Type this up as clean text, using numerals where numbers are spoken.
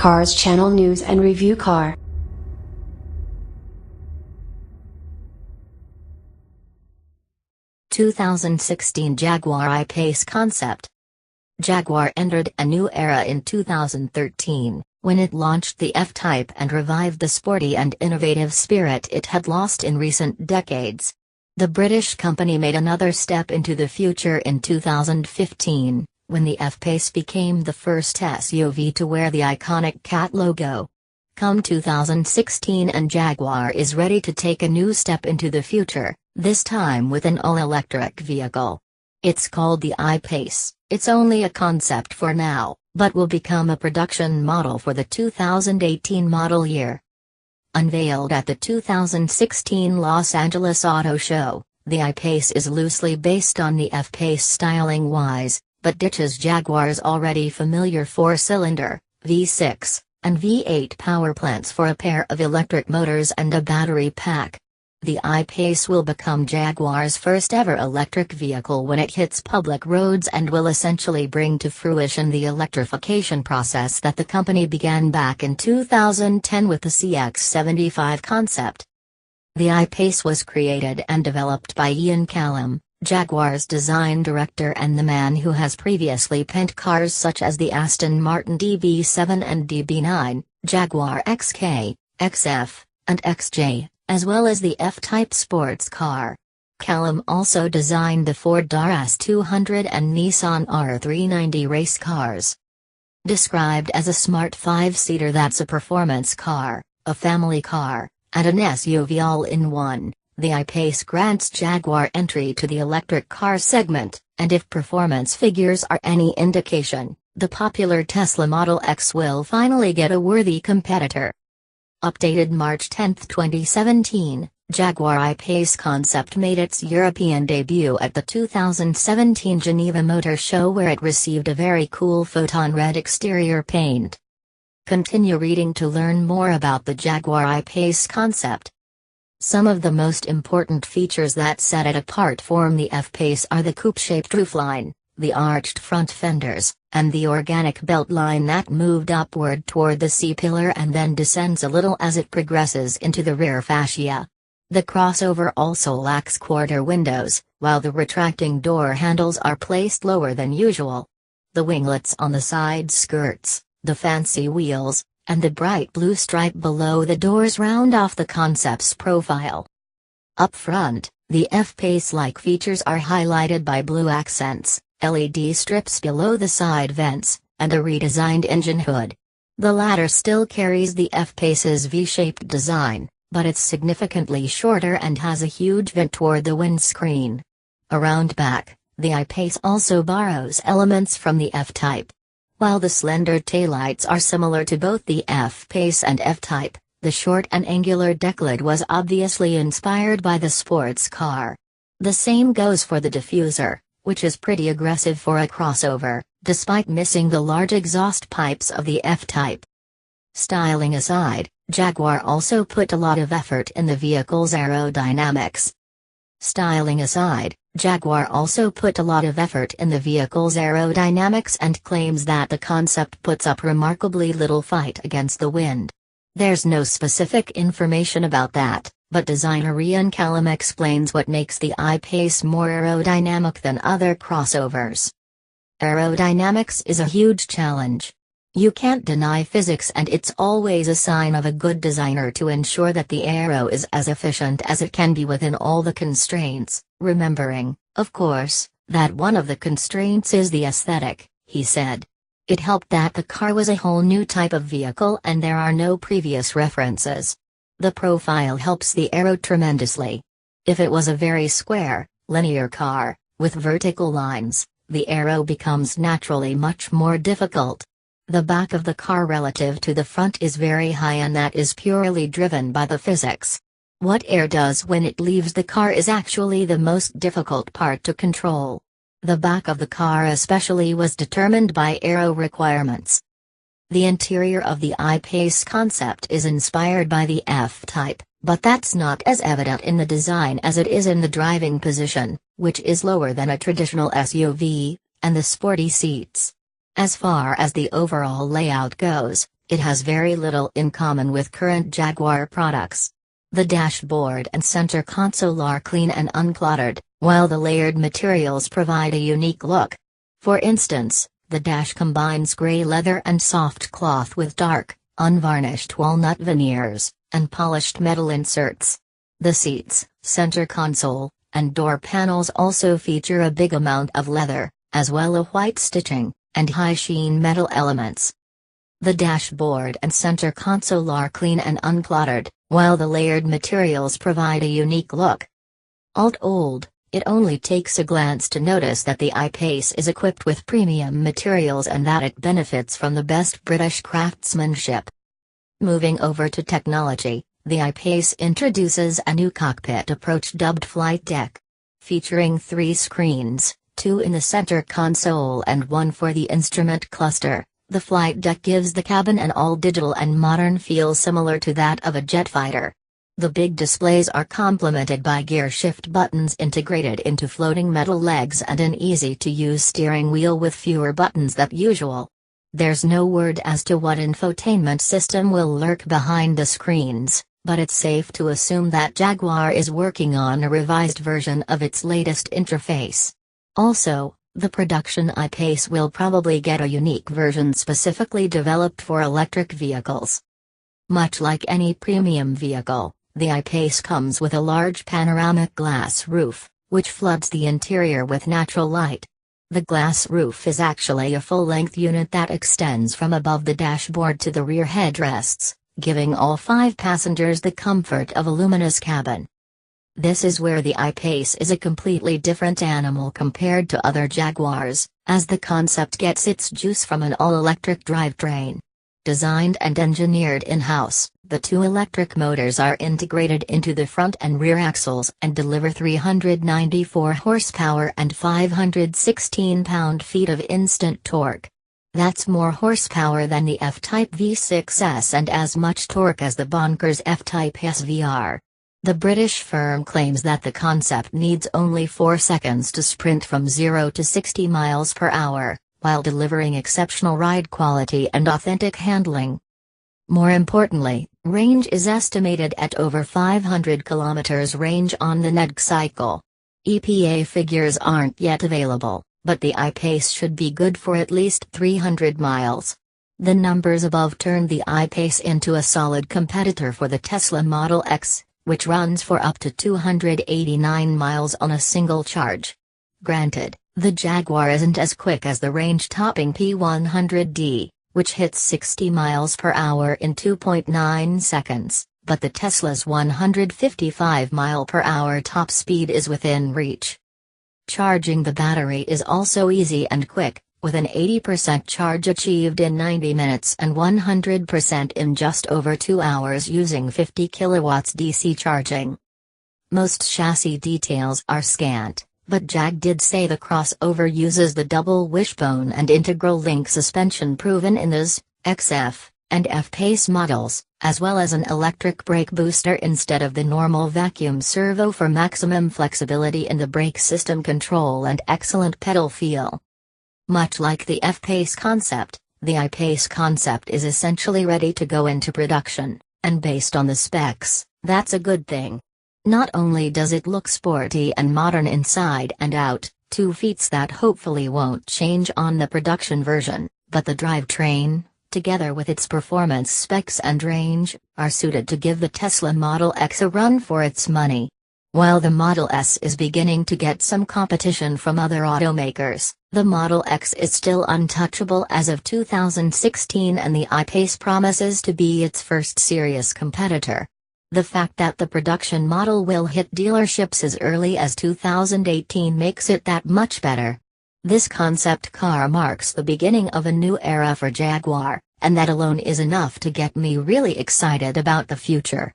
Cars Channel News and Review Car. (2016) Jaguar I-Pace concept. Jaguar entered a new era in 2013, when it launched the F-Type and revived the sporty and innovative spirit it had lost in recent decades. The British company made another step into the future in 2015, when the F-Pace became the first SUV to wear the iconic cat logo. Come 2016 and Jaguar is ready to take a new step into the future, this time with an all-electric vehicle. It's called the I-Pace. It's only a concept for now, but will become a production model for the 2018 model year. Unveiled at the 2016 Los Angeles Auto Show, the I-Pace is loosely based on the F-Pace styling-wise, but ditches Jaguar's already familiar four-cylinder, V6, and V8 power plants for a pair of electric motors and a battery pack. The I-Pace will become Jaguar's first-ever electric vehicle when it hits public roads and will essentially bring to fruition the electrification process that the company began back in 2010 with the CX-75 concept. The I-Pace was created and developed by Ian Callum, Jaguar's design director and the man who has previously penned cars such as the Aston Martin DB7 and DB9, Jaguar XK, XF, and XJ, as well as the F-Type sports car. Callum also designed the Ford Taurus 200 and Nissan R390 race cars. Described as a smart five-seater that's a performance car, a family car, and an SUV all-in-one, the I-Pace grants Jaguar entry to the electric car segment, and if performance figures are any indication, the popular Tesla Model X will finally get a worthy competitor. Updated March 10, 2017, Jaguar I-Pace concept made its European debut at the 2017 Geneva Motor Show, where it received a very cool photon red exterior paint. Continue reading to learn more about the Jaguar I-Pace concept. Some of the most important features that set it apart from the F-Pace are the coupe-shaped roofline, the arched front fenders, and the organic belt line that moved upward toward the C-pillar and then descends a little as it progresses into the rear fascia. The crossover also lacks quarter windows, while the retracting door handles are placed lower than usual. The winglets on the side skirts, the fancy wheels, and the bright blue stripe below the doors round off the concept's profile. Up front, the F-Pace-like features are highlighted by blue accents, LED strips below the side vents, and a redesigned engine hood. The latter still carries the F-Pace's V-shaped design, but it's significantly shorter and has a huge vent toward the windscreen. Around back, the I-Pace also borrows elements from the F-Type. While the slender taillights are similar to both the F-Pace and F-Type, the short and angular decklid was obviously inspired by the sports car. The same goes for the diffuser, which is pretty aggressive for a crossover, despite missing the large exhaust pipes of the F-Type. Styling aside, Jaguar also put a lot of effort in the vehicle's aerodynamics. And claims that the concept puts up remarkably little fight against the wind. There's no specific information about that, but designer Ian Callum explains what makes the I-Pace more aerodynamic than other crossovers. Aerodynamics is a huge challenge. You can't deny physics, and it's always a sign of a good designer to ensure that the aero is as efficient as it can be within all the constraints, remembering, of course, that one of the constraints is the aesthetic, he said. It helped that the car was a whole new type of vehicle and there are no previous references. The profile helps the aero tremendously. If it was a very square, linear car, with vertical lines, the aero becomes naturally much more difficult. The back of the car relative to the front is very high, and that is purely driven by the physics. What air does when it leaves the car is actually the most difficult part to control. The back of the car especially was determined by aero requirements. The interior of the I-Pace concept is inspired by the F-Type, but that's not as evident in the design as it is in the driving position, which is lower than a traditional SUV, and the sporty seats. As far as the overall layout goes, it has very little in common with current Jaguar products. The dashboard and center console are clean and uncluttered, while the layered materials provide a unique look. For instance, the dash combines gray leather and soft cloth with dark, unvarnished walnut veneers, and polished metal inserts. The seats, center console, and door panels also feature a big amount of leather, as well as white stitching, and high sheen metal elements. The dashboard and center console are clean and uncluttered, while the layered materials provide a unique look. All told, it only takes a glance to notice that the I-Pace is equipped with premium materials and that it benefits from the best British craftsmanship. Moving over to technology, the I-Pace introduces a new cockpit approach dubbed Flight Deck. Featuring 3 screens, 2 in the center console and 1 for the instrument cluster, the Flight Deck gives the cabin an all-digital and modern feel similar to that of a jet fighter. The big displays are complemented by gear shift buttons integrated into floating metal legs and an easy-to-use steering wheel with fewer buttons than usual. There's no word as to what infotainment system will lurk behind the screens, but it's safe to assume that Jaguar is working on a revised version of its latest interface. Also, the production I-Pace will probably get a unique version specifically developed for electric vehicles. Much like any premium vehicle, the I-Pace comes with a large panoramic glass roof, which floods the interior with natural light. The glass roof is actually a full-length unit that extends from above the dashboard to the rear headrests, giving all 5 passengers the comfort of a luminous cabin. This is where the I-Pace is a completely different animal compared to other Jaguars, as the concept gets its juice from an all-electric drivetrain. Designed and engineered in-house, the 2 electric motors are integrated into the front and rear axles and deliver 394 horsepower and 516 pound-feet of instant torque. That's more horsepower than the F-Type V6S and as much torque as the bonkers F-Type SVR. The British firm claims that the concept needs only 4 seconds to sprint from 0 to 60 miles per hour, while delivering exceptional ride quality and authentic handling. More importantly, range is estimated at over 500 kilometers range on the NEDC cycle. EPA figures aren't yet available, but the I-Pace should be good for at least 300 miles. The numbers above turn the I-Pace into a solid competitor for the Tesla Model X, which runs for up to 289 miles on a single charge. Granted, the Jaguar isn't as quick as the range-topping P100D, which hits 60 miles per hour in 2.9 seconds, but the Tesla's 155 mile per hour top speed is within reach. Charging the battery is also easy and quick, with an 80% charge achieved in 90 minutes and 100% in just over 2 hours using 50 kilowatts DC charging. Most chassis details are scant, but Jag did say the crossover uses the double wishbone and integral link suspension proven in the Z, XF, and F-Pace models, as well as an electric brake booster instead of the normal vacuum servo for maximum flexibility in the brake system control and excellent pedal feel. Much like the F-Pace concept, the I-Pace concept is essentially ready to go into production, and based on the specs, that's a good thing. Not only does it look sporty and modern inside and out, 2 feats that hopefully won't change on the production version, but the drivetrain, together with its performance specs and range, are suited to give the Tesla Model X a run for its money. While the Model S is beginning to get some competition from other automakers, the Model X is still untouchable as of 2016 and the I-Pace promises to be its first serious competitor. The fact that the production model will hit dealerships as early as 2018 makes it that much better. This concept car marks the beginning of a new era for Jaguar, and that alone is enough to get me really excited about the future.